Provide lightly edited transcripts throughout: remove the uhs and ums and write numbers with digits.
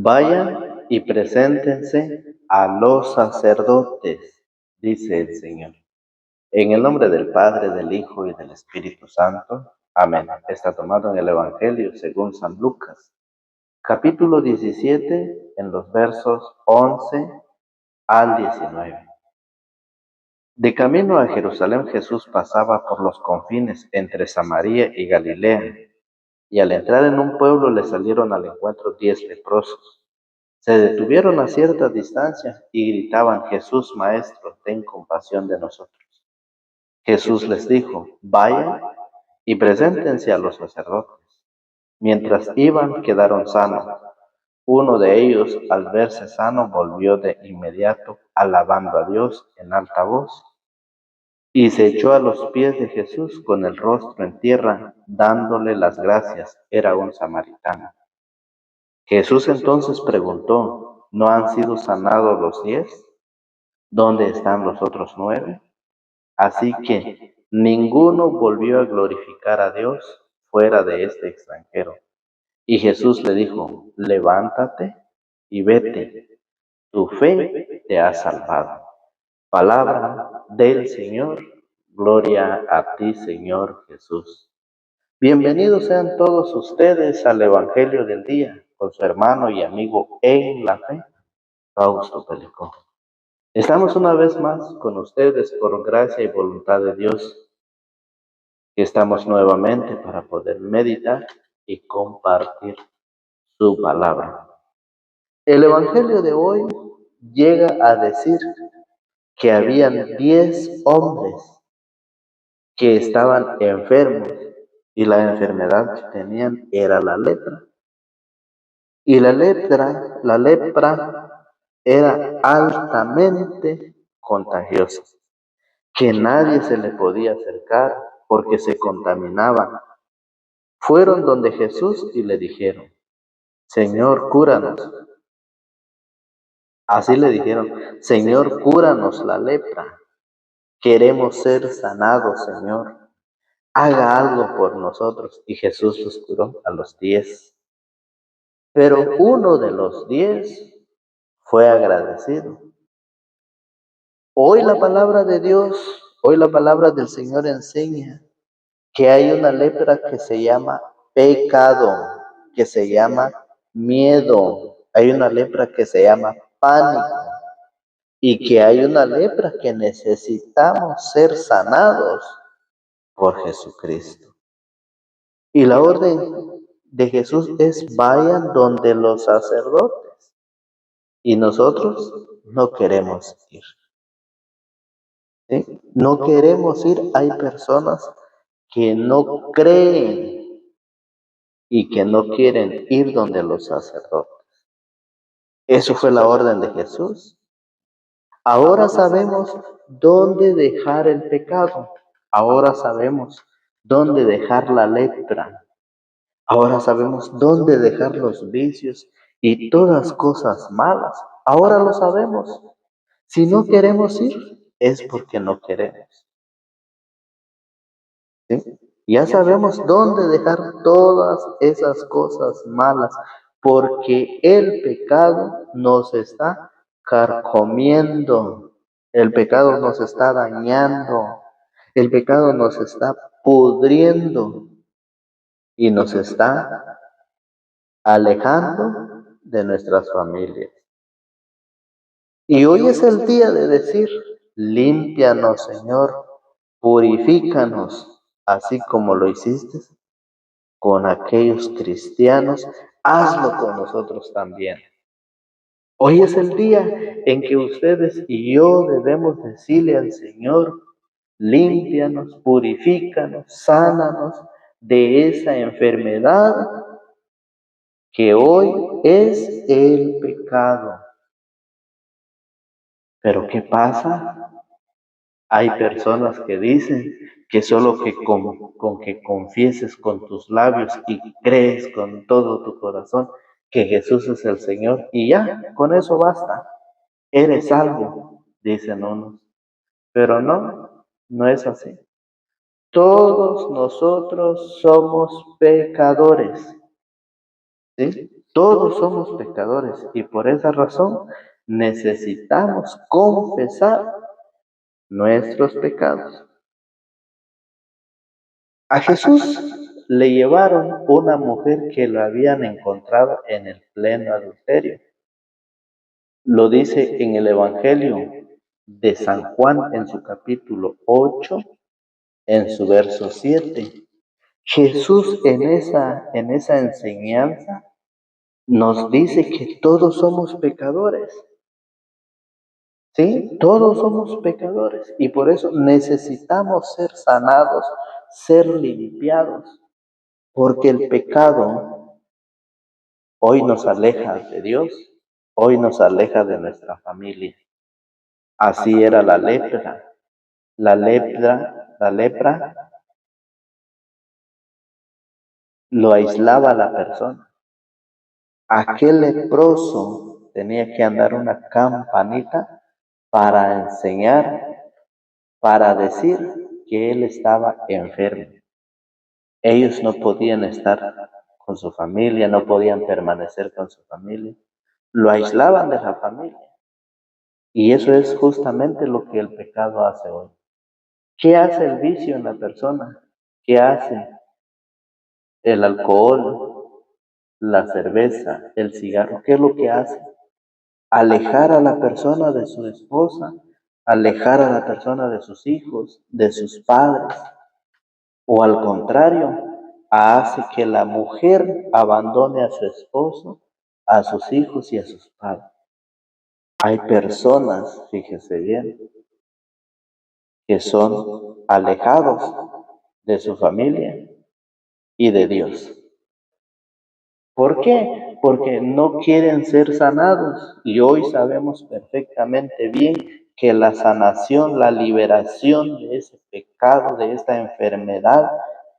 Vayan y preséntense a los sacerdotes, dice el Señor. En el nombre del Padre, del Hijo y del Espíritu Santo. Amén. Está tomado en el Evangelio según San Lucas, capítulo 17, en los versos 11 al 19. De camino a Jerusalén, Jesús pasaba por los confines entre Samaria y Galilea, y al entrar en un pueblo le salieron al encuentro 10 leprosos. Se detuvieron a cierta distancia y gritaban: Jesús, Maestro, ten compasión de nosotros. Jesús les dijo: vayan y preséntense a los sacerdotes. Mientras iban, quedaron sanos. Uno de ellos, al verse sano, volvió de inmediato alabando a Dios en alta voz y se echó a los pies de Jesús con el rostro en tierra, dándole las gracias. Era un samaritano. Jesús entonces preguntó: ¿no han sido sanados los 10? ¿Dónde están los otros 9? Así que ninguno volvió a glorificar a Dios fuera de este extranjero. Y Jesús le dijo: levántate y vete, tu fe te ha salvado. Palabra del Señor. Gloria a ti, Señor Jesús. Bienvenidos sean todos ustedes al Evangelio del Día, con su hermano y amigo en la fe, Fausto Pelicó. Estamos una vez más con ustedes por gracia y voluntad de Dios, que estamos nuevamente para poder meditar y compartir su palabra. El Evangelio de hoy llega a decir que habían 10 hombres que estaban enfermos y la enfermedad que tenían era la lepra. Y la lepra era altamente contagiosa, que nadie se le podía acercar porque se contaminaban. Fueron donde Jesús y le dijeron: Señor, cúranos. Así le dijeron: Señor, cúranos la lepra. Queremos ser sanados, Señor. Haga algo por nosotros. Y Jesús los curó a los 10. Pero uno de los 10 fue agradecido. Hoy la palabra de Dios, hoy la palabra del Señor enseña que hay una lepra que se llama pecado, que se llama miedo, hay una lepra que se llama pánico y que hay una lepra que necesitamos ser sanados por Jesucristo. Y la orden de Jesús es: vayan donde los sacerdotes. Y nosotros no queremos ir. ¿Sí? No queremos ir. Hay personas que no creen y que no quieren ir donde los sacerdotes. Eso fue la orden de Jesús. Ahora sabemos dónde dejar el pecado. Ahora sabemos dónde dejar la lepra. Ahora sabemos dónde dejar los vicios y todas cosas malas. Ahora lo sabemos. Si no queremos ir, es porque no queremos. ¿Sí? Ya sabemos dónde dejar todas esas cosas malas, porque el pecado nos está carcomiendo, el pecado nos está dañando, el pecado nos está pudriendo y nos está alejando de nuestras familias. Y hoy es el día de decir: límpianos, Señor, purifícanos, así como lo hiciste con aquellos cristianos, hazlo con nosotros también. Hoy es el día en que ustedes y yo debemos decirle al Señor: límpianos, purifícanos, sánanos de esa enfermedad que hoy es el pecado. Pero ¿qué pasa? Hay personas que dicen que solo que con que confieses con tus labios y crees con todo tu corazón que Jesús es el Señor y ya, con eso basta. Eres salvo, dicen unos. Pero no, no es así. Todos nosotros somos pecadores, ¿sí? Todos somos pecadores y por esa razón necesitamos confesar nuestros pecados. A Jesús le llevaron una mujer que lo habían encontrado en el pleno adulterio. Lo dice en el Evangelio de San Juan en su capítulo 8, en su verso 7. Jesús en esa enseñanza nos dice que todos somos pecadores. ¿Sí? Todos somos pecadores y por eso necesitamos ser sanados, ser limpiados, porque el pecado hoy nos aleja de Dios, hoy nos aleja de nuestra familia. Así era la lepra. La lepra lo aislaba a la persona. Aquel leproso tenía que andar una campanita para enseñar, para decir que él estaba enfermo. Ellos no podían estar con su familia, no podían permanecer con su familia. Lo aislaban de la familia. Y eso es justamente lo que el pecado hace hoy. ¿Qué hace el vicio en la persona? ¿Qué hace el alcohol, la cerveza, el cigarro? ¿Qué es lo que hace? Alejar a la persona de su esposa, alejar a la persona de sus hijos, de sus padres, o al contrario, hace que la mujer abandone a su esposo, a sus hijos y a sus padres. Hay personas, fíjese bien, que son alejados de su familia y de Dios. ¿Por qué? Porque no quieren ser sanados y hoy sabemos perfectamente bien que la sanación, la liberación de ese pecado, de esta enfermedad,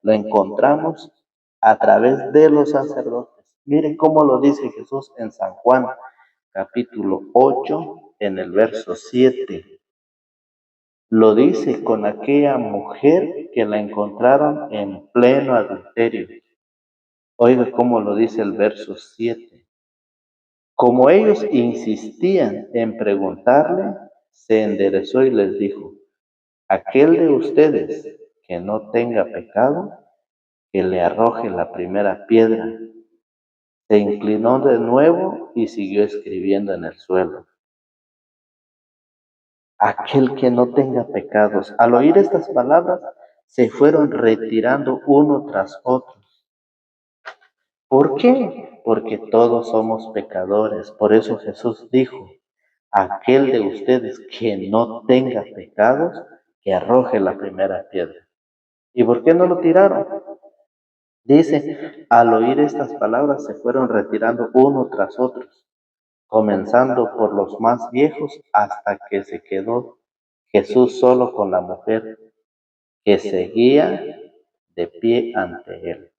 lo encontramos a través de los sacerdotes. Mire cómo lo dice Jesús en San Juan, capítulo 8, en el verso 7. Lo dice con aquella mujer que la encontraron en pleno adulterio. Oiga cómo lo dice el verso 7. Como ellos insistían en preguntarle, se enderezó y les dijo: aquel de ustedes que no tenga pecado, que le arroje la primera piedra. Se inclinó de nuevo y siguió escribiendo en el suelo. Aquel que no tenga pecados. Al oír estas palabras, se fueron retirando uno tras otro. ¿Por qué? Porque todos somos pecadores. Por eso Jesús dijo: aquel de ustedes que no tenga pecados, que arroje la primera piedra. ¿Y por qué no lo tiraron? Dice, al oír estas palabras se fueron retirando uno tras otro, comenzando por los más viejos hasta que se quedó Jesús solo con la mujer que seguía de pie ante él.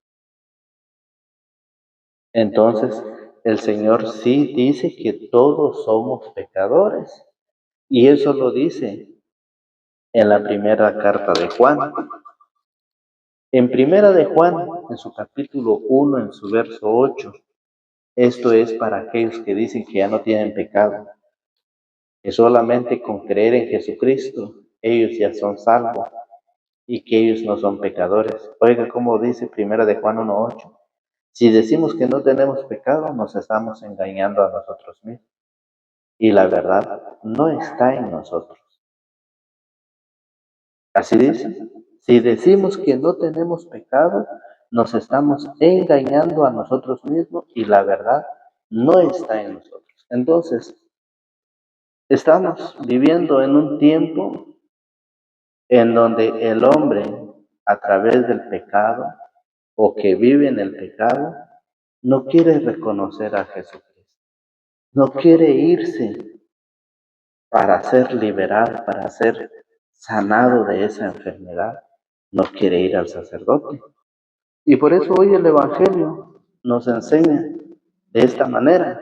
Entonces, el Señor sí dice que todos somos pecadores. Y eso lo dice en la primera carta de Juan. En primera de Juan, en su capítulo 1, en su verso 8, esto es para aquellos que dicen que ya no tienen pecado, que solamente con creer en Jesucristo ellos ya son salvos y que ellos no son pecadores. Oiga cómo dice primera de Juan 1:8. Si decimos que no tenemos pecado, nos estamos engañando a nosotros mismos y la verdad no está en nosotros. Así dice, si decimos que no tenemos pecado, nos estamos engañando a nosotros mismos y la verdad no está en nosotros. Entonces, estamos viviendo en un tiempo en donde el hombre, a través del pecado, o que vive en el pecado, no quiere reconocer a Jesucristo. No quiere irse para ser liberado, para ser sanado de esa enfermedad. No quiere ir al sacerdote. Y por eso hoy el Evangelio nos enseña de esta manera.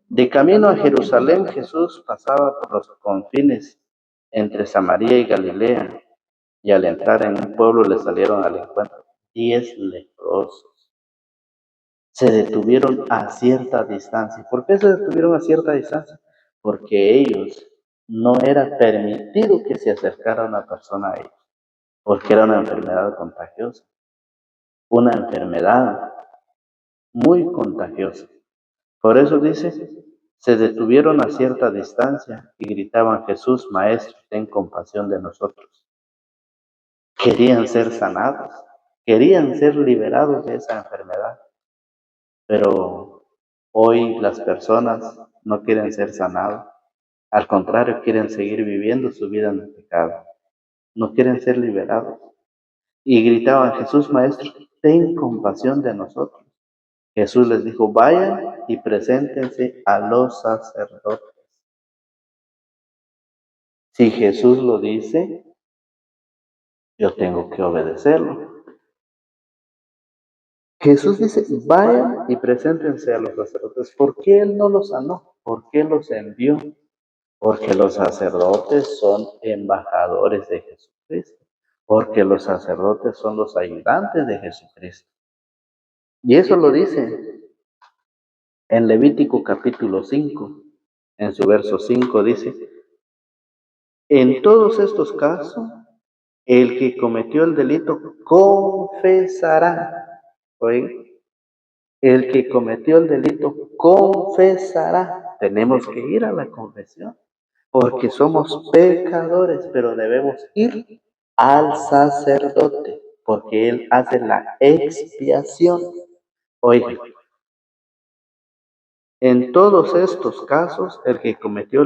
De camino a Jerusalén, Jesús pasaba por los confines entre Samaria y Galilea, y al entrar en un pueblo le salieron al encuentro 10 leprosos. se detuvieron a cierta distancia. ¿Por qué se detuvieron a cierta distancia? Porque ellos no era permitido que se acercara una persona a ellos, porque era una enfermedad contagiosa, una enfermedad muy contagiosa. Por eso dice, se detuvieron a cierta distancia y gritaban: Jesús, Maestro, ten compasión de nosotros. Querían ser sanados, querían ser liberados de esa enfermedad, pero hoy las personas no quieren ser sanadas, al contrario, quieren seguir viviendo su vida en el pecado, no quieren ser liberados. Y gritaban: Jesús, Maestro, ten compasión de nosotros. Jesús les dijo: vayan y preséntense a los sacerdotes. Si Jesús lo dice, yo tengo que obedecerlo. Jesús dice: vayan y preséntense a los sacerdotes. ¿Por qué Él no los sanó? ¿Por qué los envió? Porque los sacerdotes son embajadores de Jesucristo. Porque los sacerdotes son los ayudantes de Jesucristo. Y eso lo dice en Levítico capítulo 5. En su verso 5 dice: en todos estos casos, el que cometió el delito confesará. ¿Oye? El que cometió el delito confesará. Tenemos que ir a la confesión, porque somos pecadores, pero debemos ir al sacerdote, porque él hace la expiación. Oye, en todos estos casos, el que cometió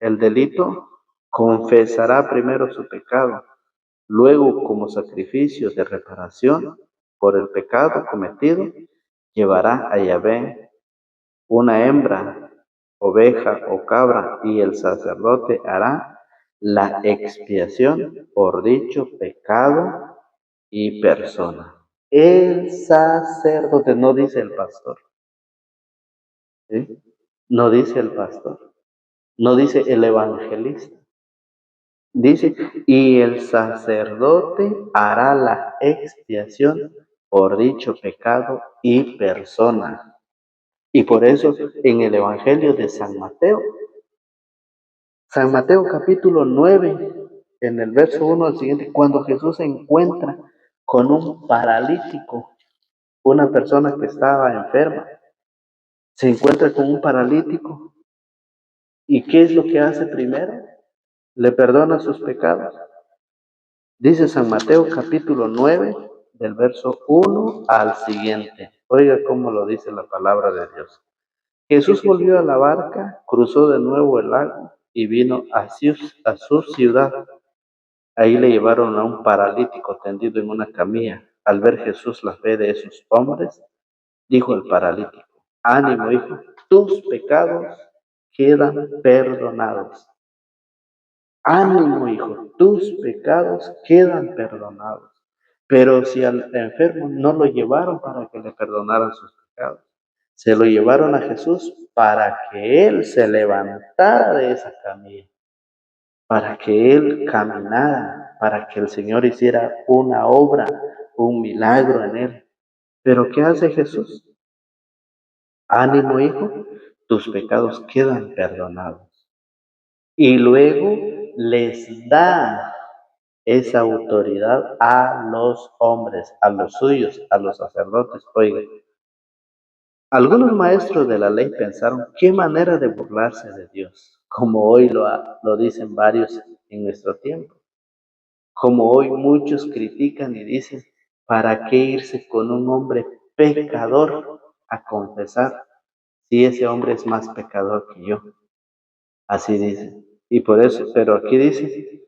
el delito confesará primero su pecado. Luego, como sacrificio de reparación por el pecado cometido, llevará a Yahvé una hembra, oveja o cabra, y el sacerdote hará la expiación por dicho pecado y persona. El sacerdote, no dice el pastor, ¿sí? No dice el pastor, no dice el evangelista. Dice: y el sacerdote hará la expiación por dicho pecado y persona. Y por eso en el Evangelio de San Mateo capítulo 9, en el verso 1 al siguiente, cuando Jesús se encuentra con un paralítico, una persona que estaba enferma, se encuentra con un paralítico, ¿y qué es lo que hace primero? Le perdona sus pecados. Dice San Mateo capítulo 9, del verso 1 al siguiente. Oiga cómo lo dice la palabra de Dios. Jesús volvió a la barca, cruzó de nuevo el lago y vino a su ciudad. Ahí le llevaron a un paralítico tendido en una camilla. Al ver Jesús la fe de esos hombres, dijo el paralítico: ánimo, hijo, tus pecados quedan perdonados. Ánimo, hijo, tus pecados quedan perdonados. Pero si al enfermo no lo llevaron para que le perdonaran sus pecados, se lo llevaron a Jesús para que él se levantara de esa camilla, para que él caminara, para que el Señor hiciera una obra, un milagro en él. Pero ¿qué hace Jesús? Ánimo, hijo, tus pecados quedan perdonados. Y luego les da esa autoridad a los hombres, a los suyos, a los sacerdotes. Oiga, algunos maestros de la ley pensaron: qué manera de burlarse de Dios, como hoy lo dicen varios en nuestro tiempo. Como hoy muchos critican y dicen: ¿para qué irse con un hombre pecador a confesar si ese hombre es más pecador que yo? Así dicen. Y por eso, pero aquí dice: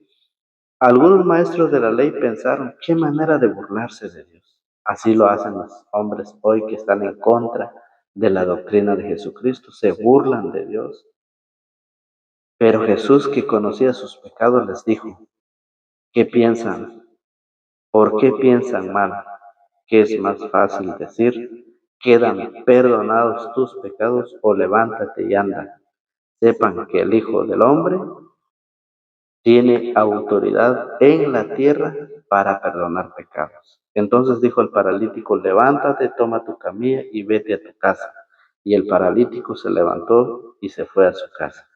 algunos maestros de la ley pensaron: qué manera de burlarse de Dios. Así lo hacen los hombres hoy que están en contra de la doctrina de Jesucristo. Se burlan de Dios. Pero Jesús, que conocía sus pecados, les dijo: ¿qué piensan? ¿Por qué piensan mal? ¿Qué es más fácil decir: quedan perdonados tus pecados, o levántate y anda? Sepan que el Hijo del Hombre tiene autoridad en la tierra para perdonar pecados. Entonces dijo el paralítico, levántate, toma tu camilla y vete a tu casa. Y el paralítico se levantó y se fue a su casa.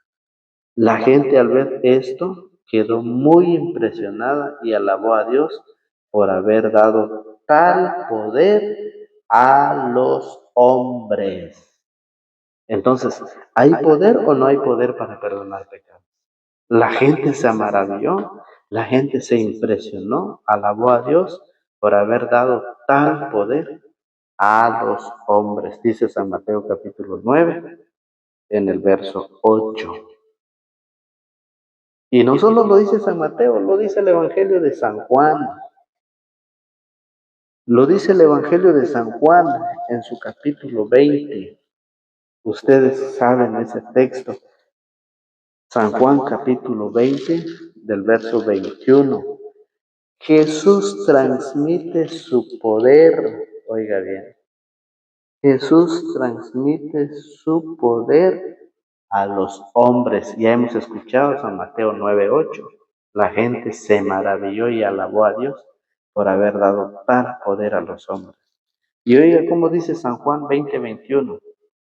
La gente al ver esto quedó muy impresionada y alabó a Dios por haber dado tal poder a los hombres. Entonces, ¿hay poder o no hay poder para perdonar pecados? La gente se maravilló, la gente se impresionó, alabó a Dios por haber dado tal poder a los hombres. Dice San Mateo capítulo 9 en el verso 8. Y no solo lo dice San Mateo, lo dice el Evangelio de San Juan. Lo dice el Evangelio de San Juan en su capítulo 20. Ustedes saben ese texto. San Juan capítulo 20 del verso 21. Jesús transmite su poder, oiga bien, Jesús transmite su poder a los hombres. Ya hemos escuchado San Mateo 9:8. La gente se maravilló y alabó a Dios por haber dado tal poder a los hombres. Y oiga cómo dice San Juan 20:21.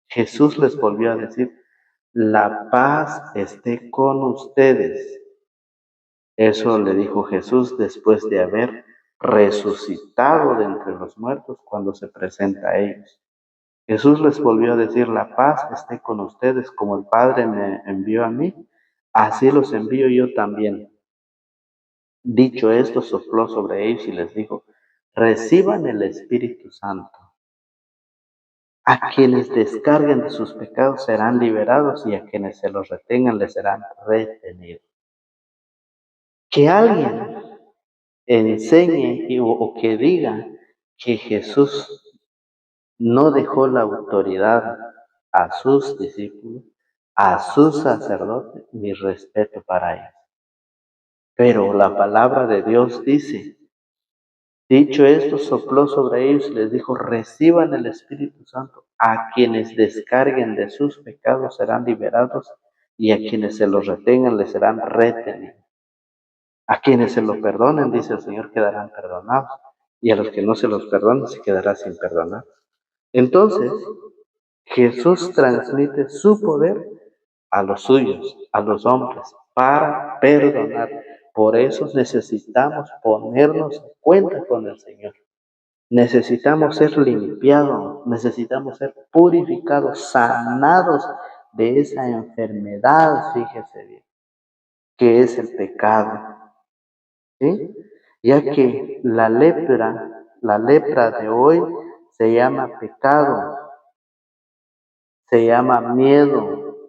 Jesús les volvió a decir, la paz esté con ustedes. Eso le dijo Jesús después de haber resucitado de entre los muertos cuando se presenta a ellos. Jesús les volvió a decir, la paz esté con ustedes, como el Padre me envió a mí, así los envío yo también. Dicho esto, sopló sobre ellos y les dijo, reciban el Espíritu Santo. A quienes descarguen de sus pecados serán liberados y a quienes se los retengan les serán retenidos. Que alguien enseñe o que diga que Jesús no dejó la autoridad a sus discípulos, a sus sacerdotes, mi respeto para ellos. Pero la palabra de Dios dice, dicho esto, sopló sobre ellos y les dijo, reciban el Espíritu Santo. A quienes descarguen de sus pecados serán liberados y a quienes se los retengan les serán retenidos. A quienes se lo perdonen, dice el Señor, quedarán perdonados y a los que no se los perdonen se quedará sin perdonar. Entonces, Jesús transmite su poder a los suyos, a los hombres, para perdonar. Por eso necesitamos ponernos en cuenta con el Señor. Necesitamos ser limpiados, necesitamos ser purificados, sanados de esa enfermedad, fíjese bien, que es el pecado. ¿Sí? Ya que la lepra de hoy se llama pecado, se llama miedo,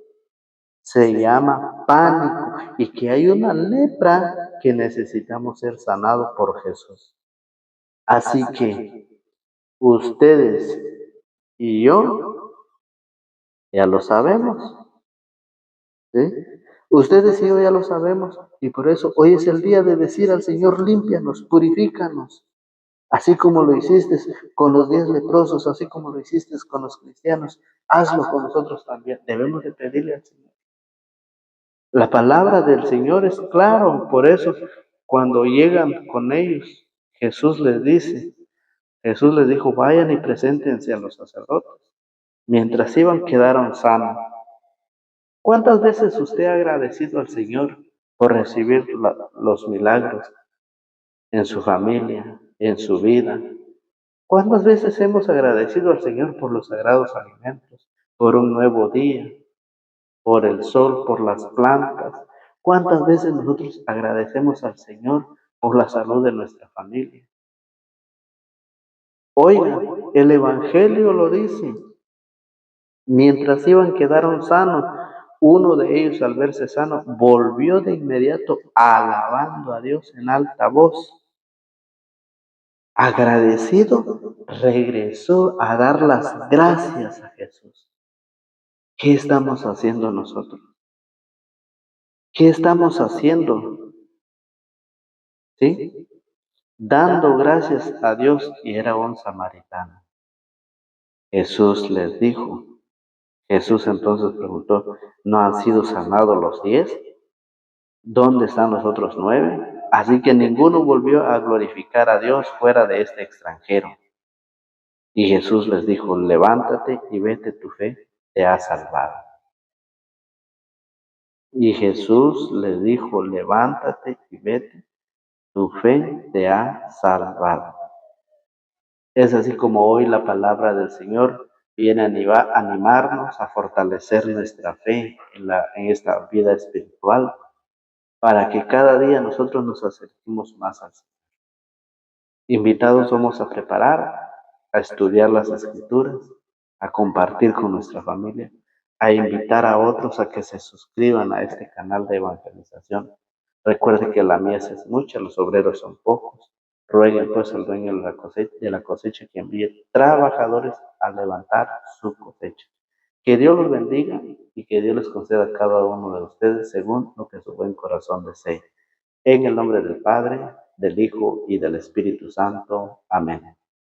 se llama pánico y que hay una lepra que necesitamos ser sanados por Jesús. Así que ustedes y yo ya lo sabemos, ¿sí? Ustedes y yo ya lo sabemos y por eso hoy es el día de decir al Señor, límpianos, purifícanos. Así como lo hiciste con los 10 leprosos, así como lo hiciste con los cristianos, hazlo con nosotros también. Debemos de pedirle al Señor. La palabra del Señor es claro, por eso cuando llegan con ellos, Jesús les dijo, vayan y preséntense a los sacerdotes. Mientras iban, quedaron sanos. ¿Cuántas veces usted ha agradecido al Señor por recibir los milagros en su familia, en su vida? ¿Cuántas veces hemos agradecido al Señor por los sagrados alimentos, por un nuevo día, por el sol, por las plantas? ¿Cuántas veces nosotros agradecemos al Señor por la salud de nuestra familia? Oiga, el Evangelio lo dice. Mientras iban, quedaron sanos. Uno de ellos, al verse sano, volvió de inmediato alabando a Dios en alta voz. Agradecido, regresó a dar las gracias a Jesús. ¿Qué estamos haciendo nosotros? ¿Qué estamos haciendo? ¿Sí? Dando gracias a Dios, y era un samaritano. Jesús les dijo. Jesús entonces preguntó, ¿no han sido sanados los 10? ¿Dónde están los otros 9? Así que ninguno volvió a glorificar a Dios fuera de este extranjero. Y Jesús les dijo, levántate y vete, tu fe te ha salvado. Y Jesús les dijo, levántate y vete, tu fe te ha salvado. Es así como hoy la palabra del Señor viene a animarnos, a fortalecer nuestra fe en esta vida espiritual, para que cada día nosotros nos acerquemos más al Señor. Invitados somos a preparar, a estudiar las Escrituras, a compartir con nuestra familia, a invitar a otros a que se suscriban a este canal de evangelización. Recuerde que la mies es mucha, los obreros son pocos. Rueguen pues al dueño de la cosecha que envíe trabajadores a levantar su cosecha. Que Dios los bendiga y que Dios les conceda a cada uno de ustedes según lo que su buen corazón desee. En el nombre del Padre, del Hijo y del Espíritu Santo. Amén.